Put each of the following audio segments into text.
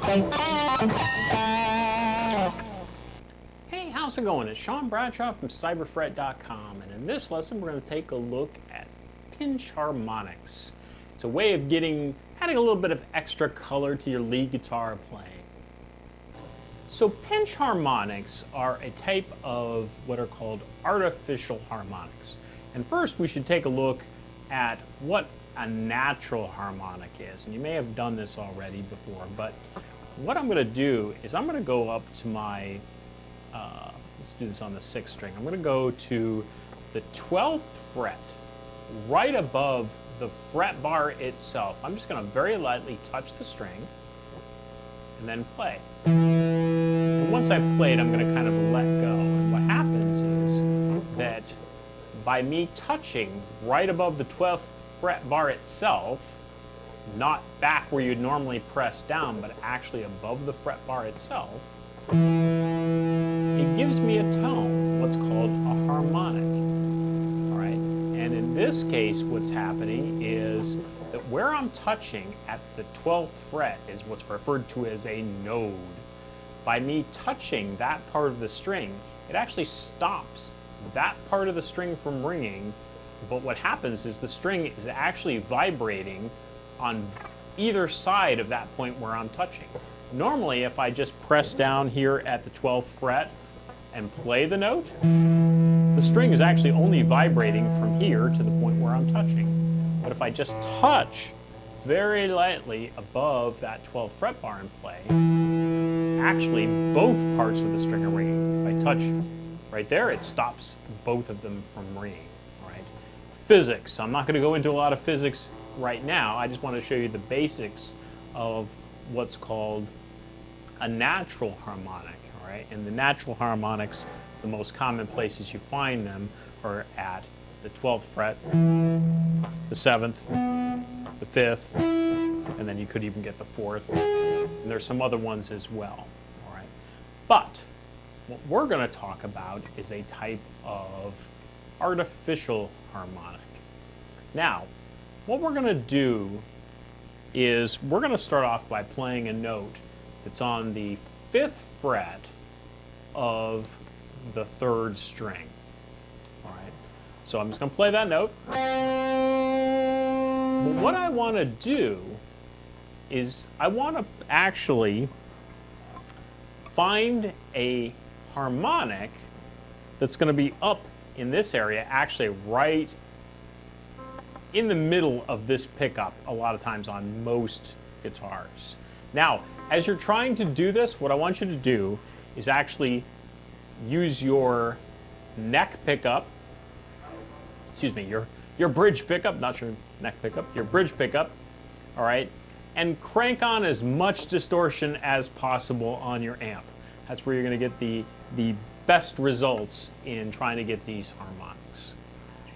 Hey, how's it going? It's Sean Bradshaw from cyberfret.com, and in this lesson we're going to take a look at pinch harmonics. It's a way of adding a little bit of extra color to your lead guitar playing. So pinch harmonics are a type of what are called artificial harmonics. And first we should take a look at what a natural harmonic is. And you may have done this already before, but what I'm going to do is I'm going to go up to my, let's do this on the 6th string. I'm going to go to the 12th fret, right above the fret bar itself. I'm just going to very lightly touch the string and then play. And once I've played, I'm going to kind of let go. And what happens is that by me touching right above the 12th fret bar itself, not back where you'd normally press down, but actually above the fret bar itself, it gives me a tone, what's called a harmonic. All right? And in this case, what's happening is that where I'm touching at the 12th fret is what's referred to as a node. By me touching that part of the string, it actually stops that part of the string from ringing, but what happens is the string is actually vibrating on either side of that point where I'm touching. Normally, if I just press down here at the 12th fret and play the note, the string is actually only vibrating from here to the point where I'm touching. But if I just touch very lightly above that 12th fret bar and play, actually both parts of the string are ringing. If I touch right there, it stops both of them from ringing. All right? Physics. I'm not going to go into a lot of physics right now. I just want to show you the basics of what's called a natural harmonic. All right? And the natural harmonics, the most common places you find them are at the 12th fret, the 7th, the 5th, and then you could even get the 4th. And there's some other ones as well. All right? But what we're going to talk about is a type of artificial harmonic. Now, what we're going to do is we're going to start off by playing a note that's on the 5th fret of the 3rd string. All right, so I'm just going to play that note. But what I want to do is I want to actually find a harmonic that's going to be up in this area, actually right in the middle of this pickup a lot of times on most guitars. Now, as you're trying to do this, what I want you to do is actually use your neck pickup, excuse me, your bridge pickup, not your neck pickup, your bridge pickup, all right, and crank on as much distortion as possible on your amp. That's where you're going to get the best results in trying to get these harmonics.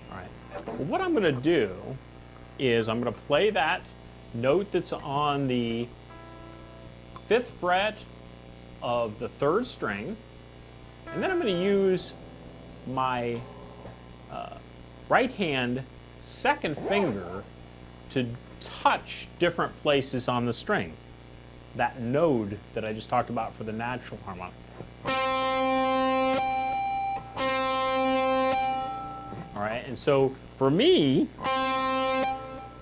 All right. Well, what I'm going to do is I'm going to play that note that's on the 5th fret of the 3rd string, and then I'm going to use my right hand 2nd finger to touch different places on the string, that node that I just talked about for the natural harmonic. All right, and so for me,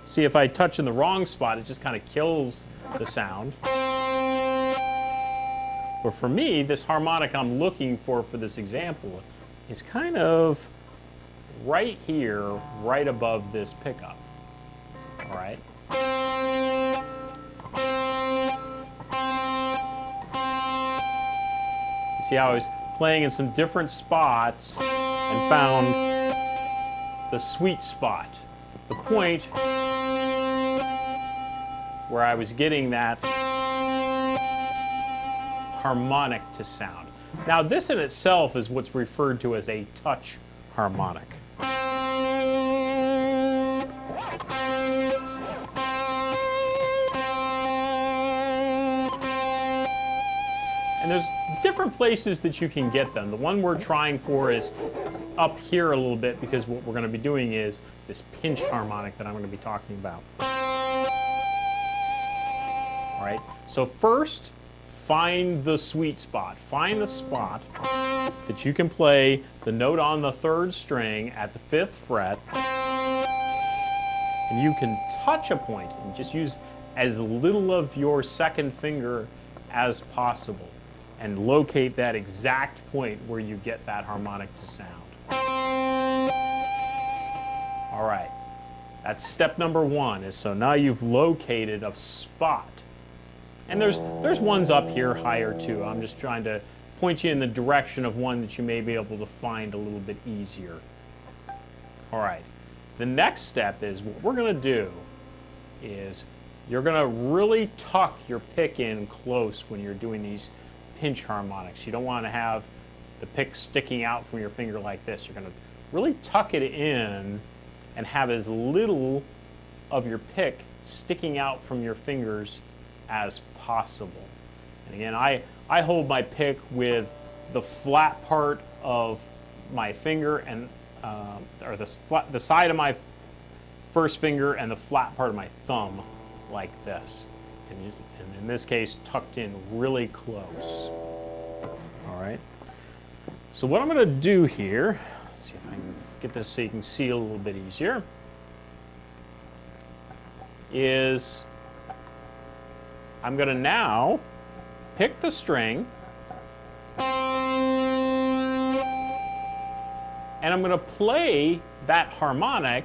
see, if I touch in the wrong spot, it just kind of kills the sound. But for me, this harmonic I'm looking for this example is kind of right here, right above this pickup. All right. You see how I was playing in some different spots and found the sweet spot, the point where I was getting that harmonic to sound. Now, this in itself is what's referred to as a touch harmonic. And there's different places that you can get them. The one we're trying for is up here a little bit, because what we're going to be doing is this pinch harmonic that I'm going to be talking about. All right, so first find the sweet spot. Find the spot that you can play the note on the 3rd string at the 5th fret, and you can touch a point and just use as little of your 2nd finger as possible and locate that exact point where you get that harmonic to sound. All right, that's step number 1. Is so now you've located a spot. And there's ones up here higher too. I'm just trying to point you in the direction of one that you may be able to find a little bit easier. All right, the next step is what we're going to do is you're going to really tuck your pick in close when you're doing these pinch harmonics. You don't want to have the pick sticking out from your finger like this. You're going to really tuck it in and have as little of your pick sticking out from your fingers as possible. And again, I hold my pick with the flat part of my finger and or the side of my 1st finger and the flat part of my thumb like this, and in this case tucked in really close. All right, so what I'm going to do here, let's see if I can get this so you can see a little bit easier, is I'm going to now pick the string and I'm going to play that harmonic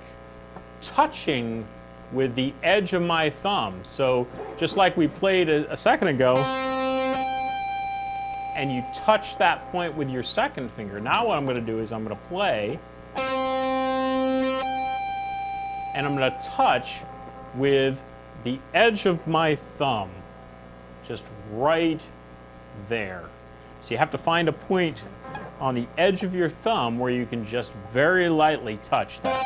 touching with the edge of my thumb. So just like we played a second ago, and you touch that point with your 2nd finger. Now what I'm going to do is I'm going to play and I'm going to touch with the edge of my thumb, just right there. So you have to find a point on the edge of your thumb where you can just very lightly touch that.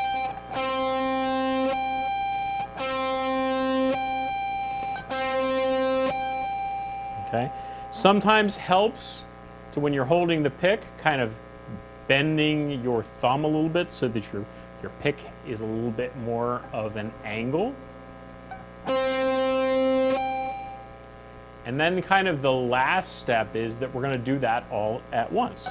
Okay. Sometimes helps to, when you're holding the pick, kind of bending your thumb a little bit so that your pick is a little bit more of an angle. And then kind of the last step is that we're going to do that all at once.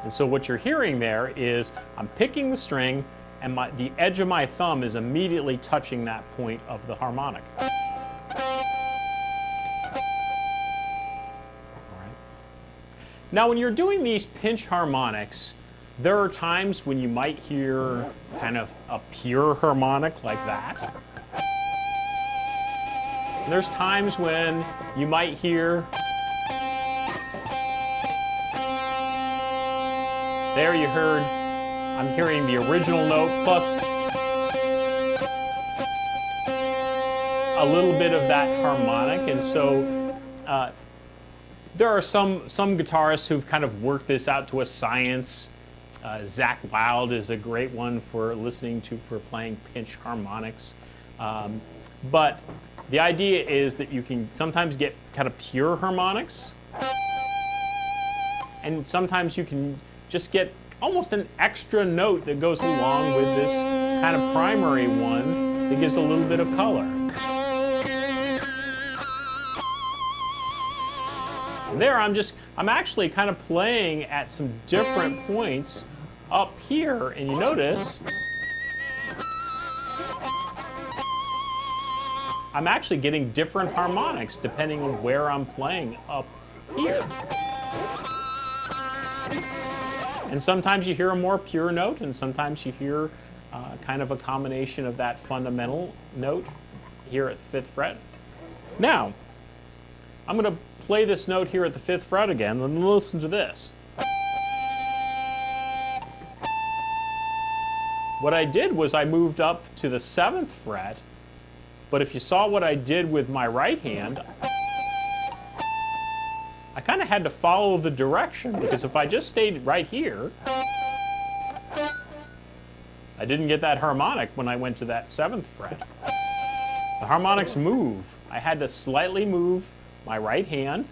And so what you're hearing there is I'm picking the string and the edge of my thumb is immediately touching that point of the harmonic. All right. Now when you're doing these pinch harmonics, there are times when you might hear kind of a pure harmonic like that. And there's times when you might hear, there you heard, I'm hearing the original note plus a little bit of that harmonic. And so there are some guitarists who've kind of worked this out to a science. Zach Wilde is a great one for listening to for playing pinch harmonics. But the idea is that you can sometimes get kind of pure harmonics, and sometimes you can just get almost an extra note that goes along with this kind of primary one that gives a little bit of color. And there I'm actually kind of playing at some different points up here, and you notice I'm actually getting different harmonics depending on where I'm playing up here. And sometimes you hear a more pure note, and sometimes you hear kind of a combination of that fundamental note here at the 5th fret. Now, I'm going to play this note here at the 5th fret again, and listen to this. What I did was I moved up to the 7th fret, but if you saw what I did with my right hand, I kind of had to follow the direction, because if I just stayed right here, I didn't get that harmonic when I went to that 7th fret. The harmonics move. I had to slightly move my right hand.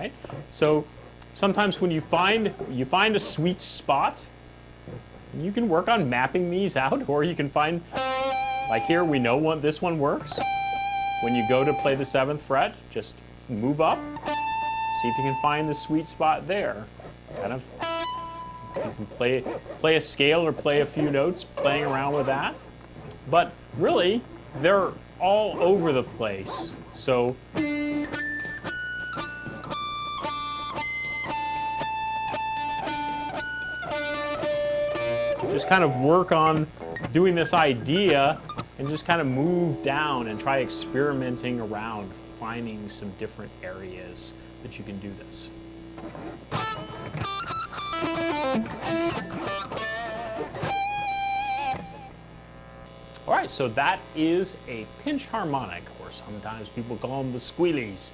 right? So sometimes when you find a sweet spot, you can work on mapping these out, or you can find, like here, we know this one works. When you go to play the 7th fret, just move up, see if you can find the sweet spot there. Kind of, you can play a scale or play a few notes playing around with that. But really, they're all over the place. So just kind of work on doing this idea and just kind of move down and try experimenting around, finding some different areas that you can do this. All right, so that is a pinch harmonic, or sometimes people call them the squealies.